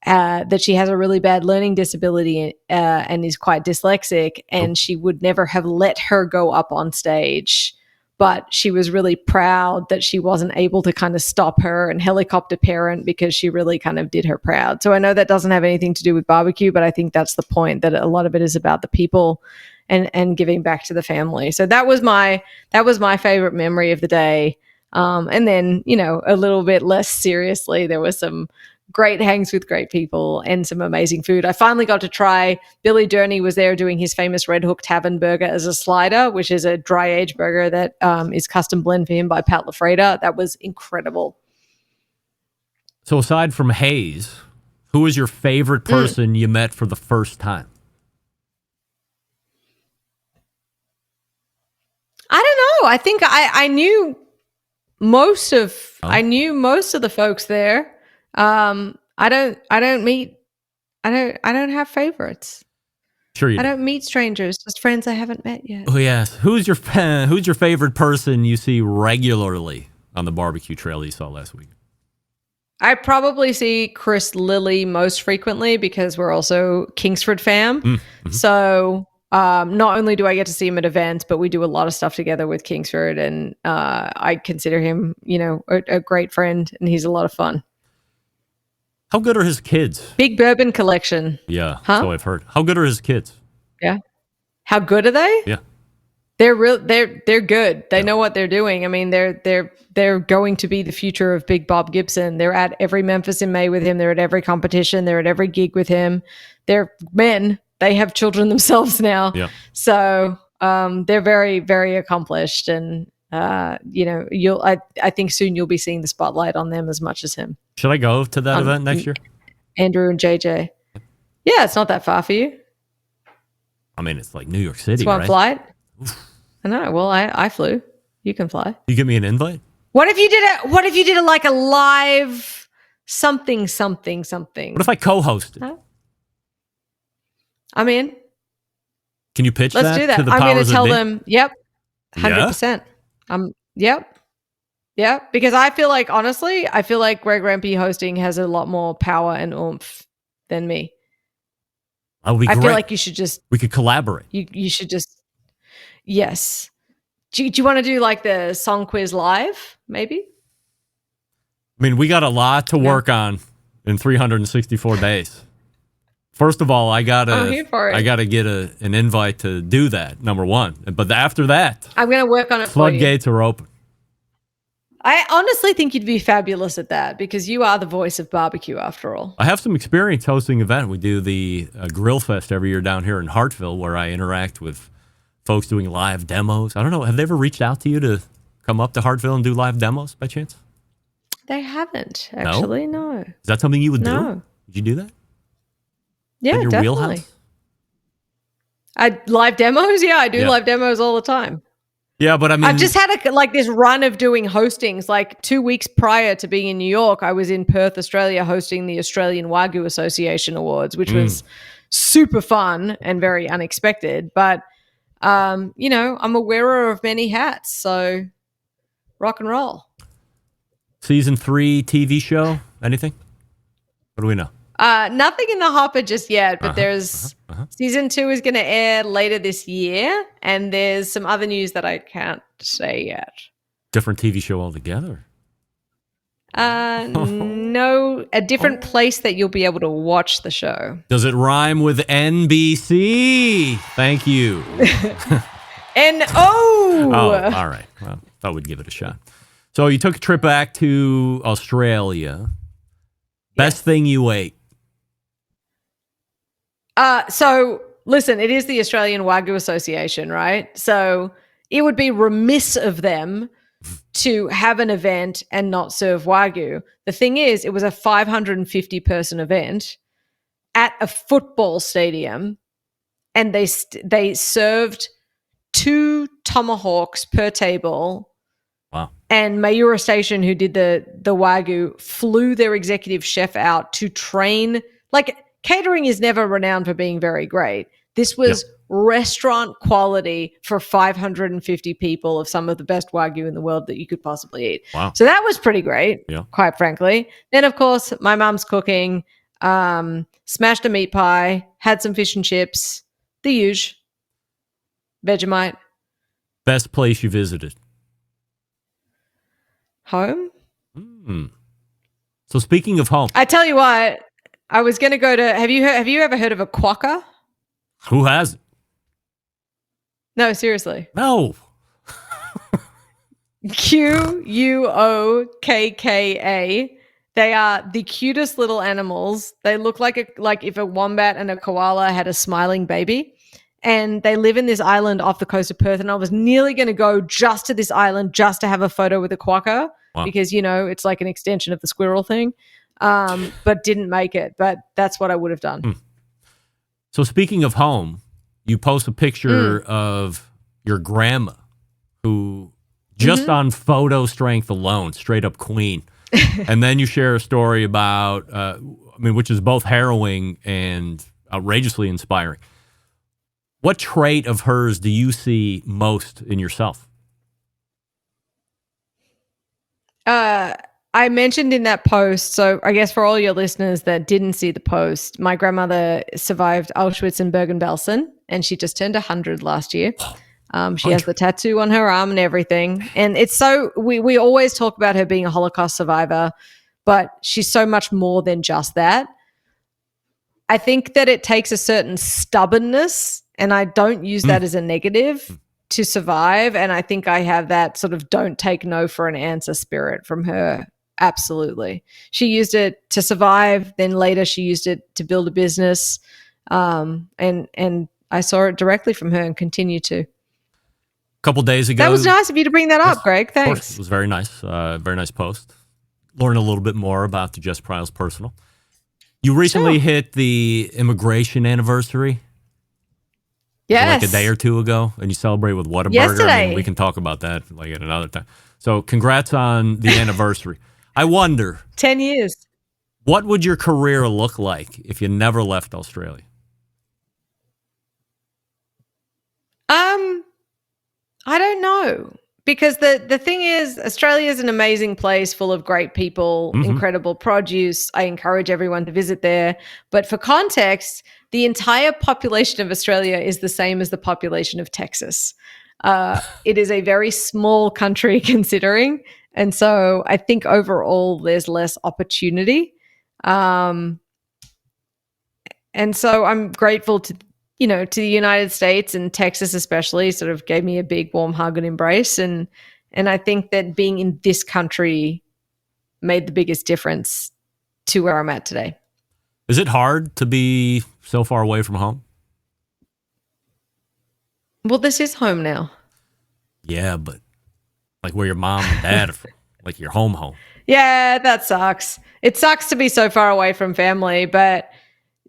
that she has a really bad learning disability and is quite dyslexic, and she would never have let her go up on stage. But she was really proud that she wasn't able to kind of stop her and helicopter parent, because she really kind of did her proud. So I know that doesn't have anything to do with barbecue, but I think that's the point, that a lot of it is about the people and giving back to the family. So that was my favorite memory of the day. And then, a little bit less seriously, there was some great hangs with great people and some amazing food. I finally got to try, Billy Durney was there doing his famous Red Hook Tavern burger as a slider, which is a dry aged burger that is custom blend for him by Pat LaFreda. That was incredible. So aside from Hayes, who was your favorite person you met for the first time? I don't know. I think I knew most of the folks there. I don't have favorites. Sure you I don't meet strangers, just friends I haven't met yet. Oh yes. Who's your favorite person you see regularly on the barbecue trail you saw last week? I probably see Chris Lilly most frequently because we're also Kingsford fam. Mm-hmm. So not only do I get to see him at events, but we do a lot of stuff together with Kingsford, and I consider him, a great friend, and he's a lot of fun. How good are his kids? Big bourbon collection. Yeah, so I've heard. How good are his kids? Yeah. How good are they? Yeah. They're good. They know what they're doing. I mean, they're going to be the future of Big Bob Gibson. They're at every Memphis in May with him. They're at every competition. They're at every gig with him. They're men. They have children themselves now. Yeah. So they're very, very accomplished, and I think soon you'll be seeing the spotlight on them as much as him. Should I go to that event next year? Andrew and JJ. Yeah, it's not that far for you. I mean, it's like New York City, it's one right? flight. I know. Well, I flew. You can fly. You give me an invite? What if you did a like a live something? What if I co-hosted? Huh? I'm in. Can you pitch Let's do that. to the I'm going powers to tell that be? them, yep, 100%. Yep. Because I feel like Greg Rempe hosting has a lot more power and oomph than me. That would be great. I feel like we could collaborate. You should just, yes. Do you want to do like the song quiz live, maybe? I mean, we got a lot to work on in 364 days. First of all, I gotta get an invite to do that. Number one, but after that, I'm gonna work on it. Floodgates are open. I honestly think you'd be fabulous at that because you are the voice of barbecue, after all. I have some experience hosting an event. We do the Grill Fest every year down here in Hartville, where I interact with folks doing live demos. I don't know. Have they ever reached out to you to come up to Hartville and do live demos by chance? They haven't, actually. No. Is that something you would do? No. Would you do that? Yeah, your definitely. Wheelhouse? Live demos? Yeah, I do live demos all the time. Yeah, but I mean, I've just had this run of doing hostings. Like 2 weeks prior to being in New York, I was in Perth, Australia, hosting the Australian Wagyu Association Awards, which was super fun and very unexpected. But, I'm a wearer of many hats, so rock and roll. Season 3 TV show? Anything? What do we know? Nothing in the hopper just yet, but there's season 2 is going to air later this year, and there's some other news that I can't say yet. Different TV show altogether? No, a different place that you'll be able to watch the show. Does it rhyme with NBC? Thank you. N-O! Oh, all right. Well, thought we'd give it a shot. So you took a trip back to Australia. Best thing you ate? So listen, it is the Australian Wagyu Association, right? So it would be remiss of them to have an event and not serve Wagyu. The thing is, it was a 550-person event at a football stadium, and they served 2 tomahawks per table. Wow. And Mayura Station, who did the Wagyu, flew their executive chef out to train. Like, catering is never renowned for being very great. This was restaurant quality for 550 people of some of the best Wagyu in the world that you could possibly eat. Wow. So that was pretty great, Yeah. quite frankly. Then, of course, my mom's cooking, smashed a meat pie, had some fish and chips, the huge Vegemite. Best place you visited? Home? So speaking of home, I tell you what, I was going to go to, have you ever heard of a quokka? who hasn't? No, seriously. No. Quokka. They are the cutest little animals. They look like if a wombat and a koala had a smiling baby. And they live in this island off the coast of Perth. And I was nearly going to go just to this island just to have a photo with a quokka because, it's like an extension of the squirrel thing, but didn't make it. But that's what I would have done. So speaking of home, you post a picture of your grandma who just on photo strength alone, straight up queen. And then you share a story about, which is both harrowing and outrageously inspiring. What trait of hers do you see most in yourself? I mentioned in that post, so I guess for all your listeners that didn't see the post, my grandmother survived Auschwitz and Bergen-Belsen, and she just turned 100 last year. She has the tattoo on her arm and everything. And it's so, we always talk about her being a Holocaust survivor, but she's so much more than just that. I think that it takes a certain stubbornness, and I don't use that as a negative, to survive. And I think I have that sort of don't take no for an answer spirit from her. Absolutely. She used it to survive. Then later she used it to build a business. And I saw it directly from her and continue to. A couple days ago. That was nice of you to bring that up, Greg. Thanks. Of course, it was very nice. Very nice post. Learn a little bit more about the Jess Pryles personal. You recently hit the immigration anniversary. Yes. Like a day or two ago, and you celebrate with Whataburger. Yesterday. We can talk about that like at another time. So congrats on the anniversary. I wonder, 10 years. what would your career look like if you never left Australia? I don't know. Because the thing is, Australia is an amazing place full of great people, incredible produce. I encourage everyone to visit there. But for context, the entire population of Australia is the same as the population of Texas. It is a very small country considering. And so I think overall there's less opportunity. And so I'm grateful to the United States, and Texas especially sort of gave me a big warm hug and embrace. And I think that being in this country made the biggest difference to where I'm at today. Is it hard to be so far away from home? Well, this is home now. Yeah, but like where your mom and dad are from, like your home. Yeah, that sucks. It sucks to be so far away from family, but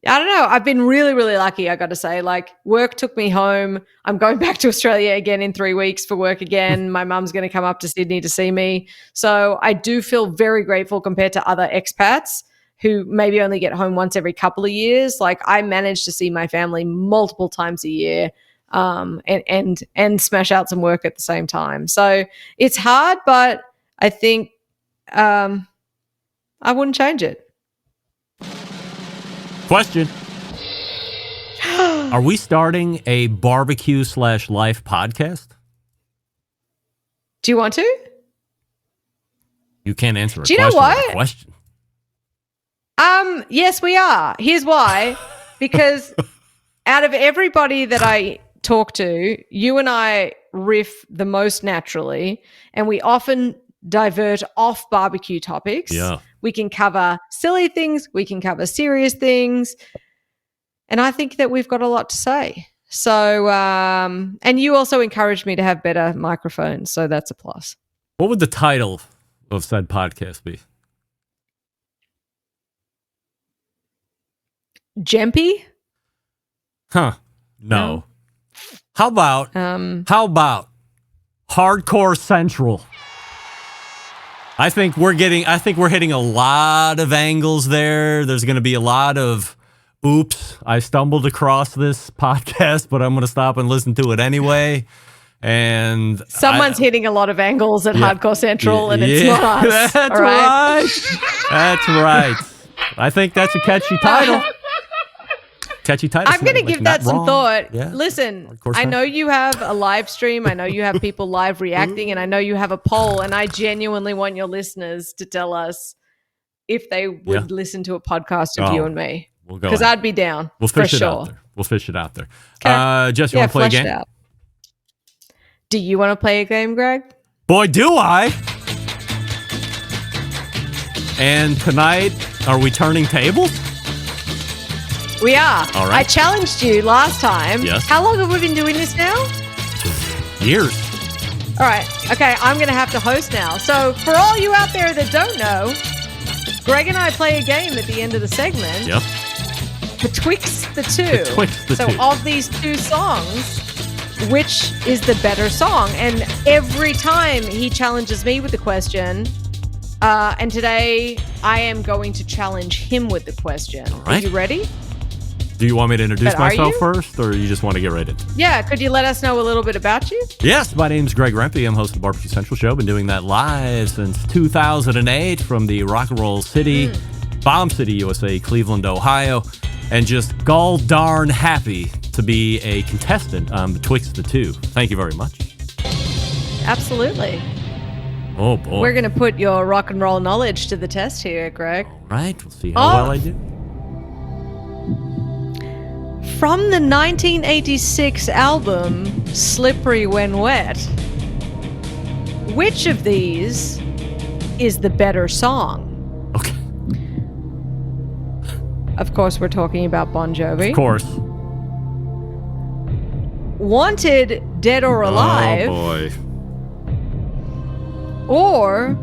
I don't know. I've been really, really lucky, I got to say. Like, work took me home. I'm going back to Australia again in 3 weeks for work again. My mum's going to come up to Sydney to see me. So I do feel very grateful compared to other expats who maybe only get home once every couple of years. Like, I managed to see my family multiple times a year and smash out some work at the same time. So it's hard, but I think I wouldn't change it. Question. Are we starting a barbecue/life podcast? Do you want to? You can't answer a Do you question know with what? a question. Yes, we are. Here's why. Because out of everybody that I talk to, you and I riff the most naturally, and we often divert off barbecue topics. Yeah. We can cover silly things. We can cover serious things. And I think that we've got a lot to say. So, and you also encouraged me to have better microphones. So that's a plus. What would the title of said podcast be? Jempy? Huh. No. How about Hardcore Central? I think we're hitting a lot of angles there. There's going to be a lot of oops, I stumbled across this podcast, but I'm going to stop and listen to it anyway. And someone's hitting a lot of angles at Hardcore Central, and it's not us. That's all right. That's right. I think that's a catchy title. Catchy title. I'm going to give that some thought. Yeah. Listen, I know you have a live stream. I know you have people live reacting, and I know you have a poll, and I genuinely want your listeners to tell us if they would listen to a podcast of you and me. Because I'd be down. We'll fish it out there. We'll fish it out there. Jess, you want to play a game? Do you want to play a game, Greg? Boy, do I. And tonight, are we turning tables? We are. All right. I challenged you last time. Yes. How long have we been doing this now? Years. All right. Okay, I'm going to have to host now. So for all you out there that don't know, Greg and I play a game at the end of the segment. Yep. Betwixt the two. Betwixt the two. So of these two songs, which is the better song? And every time he challenges me with the question, and today I am going to challenge him with the question. All right. Are you ready? Do you want me to introduce myself first, or you just want to get right into it? Yeah, could you let us know a little bit about you? Yes, my name's Greg Rempe. I'm host of the Barbecue Central Show. Been doing that live since 2008 from the Rock and Roll City, Bomb City, USA, Cleveland, Ohio, and just gall darn happy to be a contestant on Betwixt the Two. Thank you very much. Absolutely. Oh, boy. We're going to put your rock and roll knowledge to the test here, Greg. All right, we'll see how well I do. From the 1986 album Slippery When Wet, which of these is the better song? Okay. Of course, we're talking about Bon Jovi. Of course. Wanted, Dead or Alive. Oh, boy. Or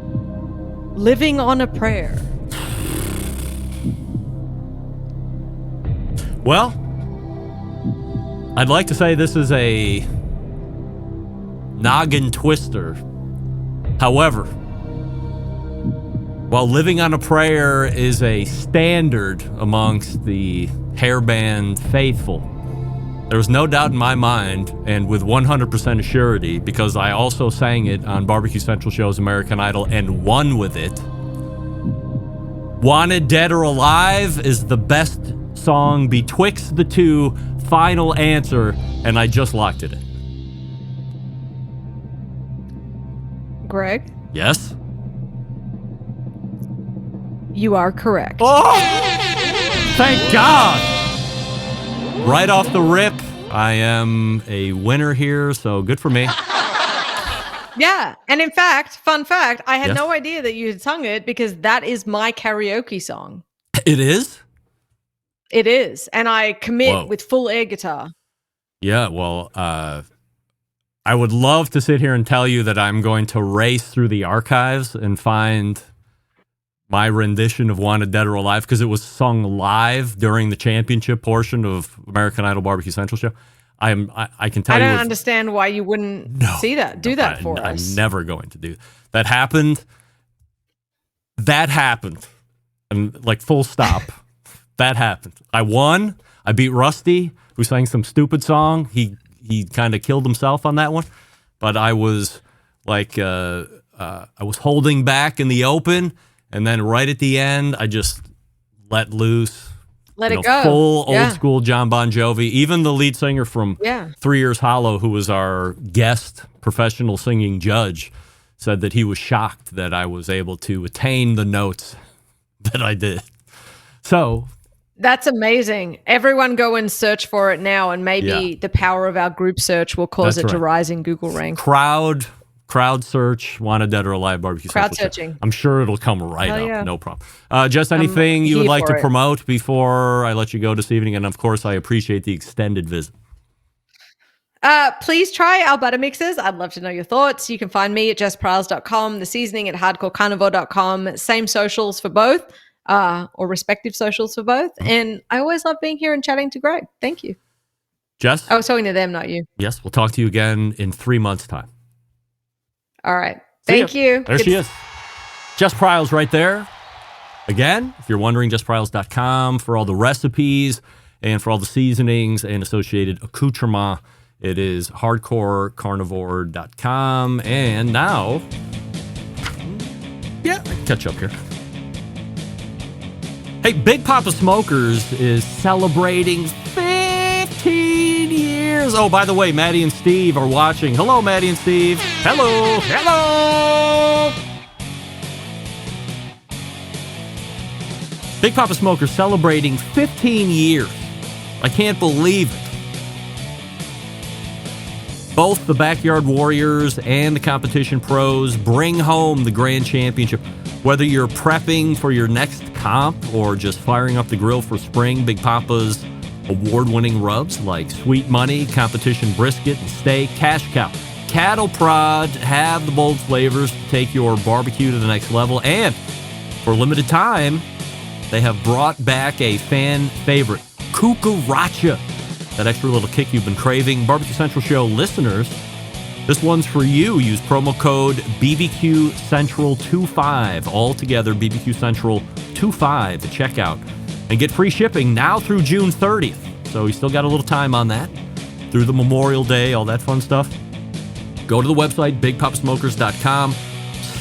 Living on a Prayer. Well, I'd like to say this is a noggin twister. However, while Living on a Prayer is a standard amongst the hairband faithful, there was no doubt in my mind, and with 100% assurity, because I also sang it on Barbecue Central Show's American Idol and won with it, Wanted, Dead or Alive is the best song betwixt the two. Final answer, and I just locked it in. Greg? Yes? You are correct. Oh! Thank God! Right off the rip, I am a winner here, so good for me. Yeah, and in fact, fun fact, I had no idea that you had sung it because that is my karaoke song. It is? It is, and I commit with full air guitar. Yeah, well, I would love to sit here and tell you that I'm going to race through the archives and find my rendition of Wanted, Dead or Alive, because it was sung live during the championship portion of American Idol Barbecue Central Show. I can tell you. I don't understand why you wouldn't do that for us. I'm never going to do that. Happened. That happened. And like full stop. That happened. I won. I beat Rusty, who sang some stupid song. He kind of killed himself on that one. But I was like, I was holding back in the open, and then right at the end, I just let loose. Let it go. Full old school John Bon Jovi. Even the lead singer from 3 Years Hollow, who was our guest professional singing judge, said that he was shocked that I was able to attain the notes that I did. So that's amazing. Everyone go and search for it now, and maybe the power of our group search will cause it to rise in Google rank. Crowd search, Wanted, Dead or Alive, Barbecue Crowd Central. searching. I'm sure it'll come right up. No problem. Just anything you would like to promote before I let you go this evening? And of course, I appreciate the extended visit. Please try our butter mixes. I'd love to know your thoughts. You can find me at jesspryles.com, the seasoning at hardcorecarnivore.com. Same socials for both. Or respective socials for both. And I always love being here and chatting to Greg. Thank you. Jess? I was talking to them, not you. Yes, we'll talk to you again in 3 months' time. All right. Thank you. There she is. Jess Pryles right there. Again, if you're wondering, justpryles.com for all the recipes and for all the seasonings and associated accoutrements. It is hardcorecarnivore.com. And now, yeah, catch up here. Hey, Big Papa Smokers is celebrating 15 years. Oh, by the way, Maddie and Steve are watching. Hello, Maddie and Steve. Hello. Hello. Big Papa Smokers celebrating 15 years. I can't believe it. Both the Backyard Warriors and the Competition Pros bring home the Grand Championship. Whether you're prepping for your next comp or just firing up the grill for spring, Big Papa's award-winning rubs like Sweet Money, Competition Brisket, and Steak, Cash Cow, Cattle Prod have the bold flavors to take your barbecue to the next level. And for a limited time, they have brought back a fan favorite, Cucaracha. That extra little kick you've been craving. Barbecue Central Show listeners, this one's for you. Use promo code BBQ Central 25. All together, BBQ Central 25 at checkout. And get free shipping now through June 30th. So you still got a little time on that. Through the Memorial Day, all that fun stuff. Go to the website, bigpopsmokers.com.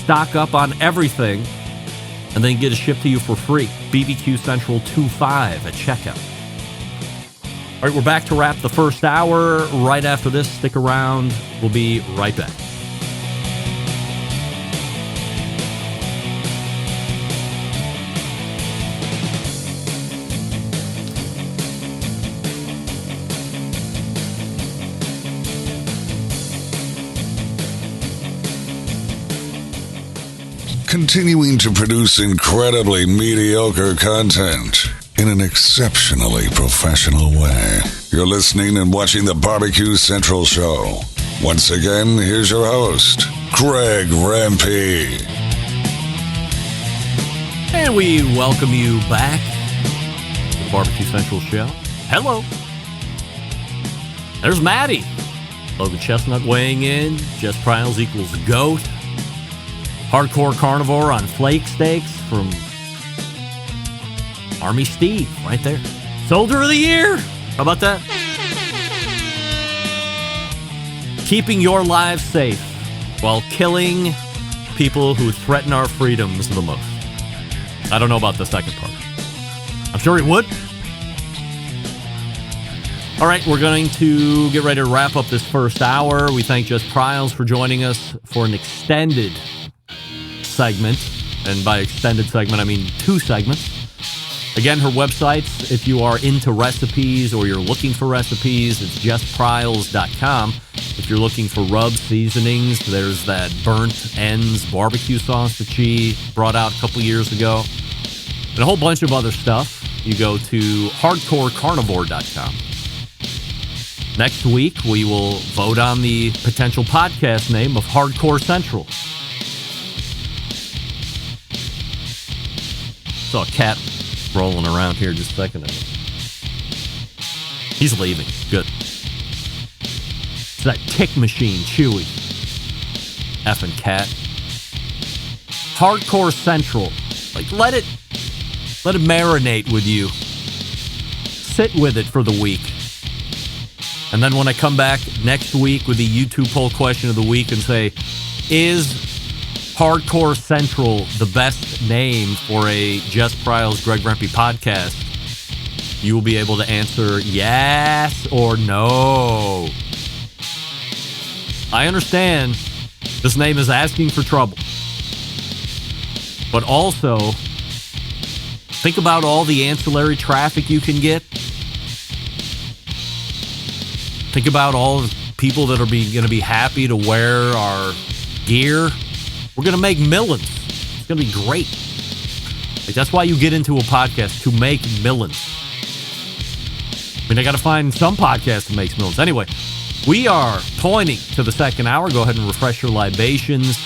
Stock up on everything. And then get it shipped to you for free. BBQ Central 25 at checkout. All right, we're back to wrap the first hour. Right after this, stick around. We'll be right back. Continuing to produce incredibly mediocre content in an exceptionally professional way. You're listening and watching the Barbecue Central Show. Once again, here's your host, Greg Rempe. And we welcome you back to the Barbecue Central Show. Hello. There's Maddie. Logan Chestnut weighing in. Jess Pryles equals GOAT. Hardcore Carnivore on flake steaks from Army Steve, right there. Soldier of the Year. How about that? Keeping your lives safe while killing people who threaten our freedoms the most. I don't know about the second part. I'm sure it would. All right, we're going to get ready to wrap up this first hour. We thank Jess Pryles for joining us for an extended segment. And by extended segment, I mean 2 segments. Again, her websites, if you are into recipes or you're looking for recipes, it's justpryles.com. If you're looking for rub seasonings, there's that Burnt Ends barbecue sauce that she brought out a couple years ago. And a whole bunch of other stuff. You go to hardcorecarnivore.com. Next week, we will vote on the potential podcast name of Hardcore Central. Saw a cat rolling around here just a second ago. He's leaving. Good. It's that kick machine, Chewy. Effing cat. Hardcore Central. Like, let it marinate with you. Sit with it for the week. And then when I come back next week with the YouTube poll question of the week and say, is Hardcore Central the best name for a Jess Pryles, Greg Rempe podcast, you will be able to answer yes or no. I understand this name is asking for trouble. But also, think about all the ancillary traffic you can get. Think about all the people that are going to be happy to wear our gear. We're going to make millions. It's going to be great. Like, that's why you get into a podcast, to make millions. I mean, I got to find some podcast that makes millions. Anyway, we are pointing to the second hour. Go ahead and refresh your libations,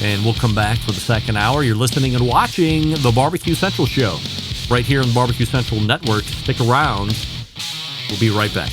and we'll come back for the second hour. You're listening and watching the Barbecue Central Show right here on the Barbecue Central Network. Stick around. We'll be right back.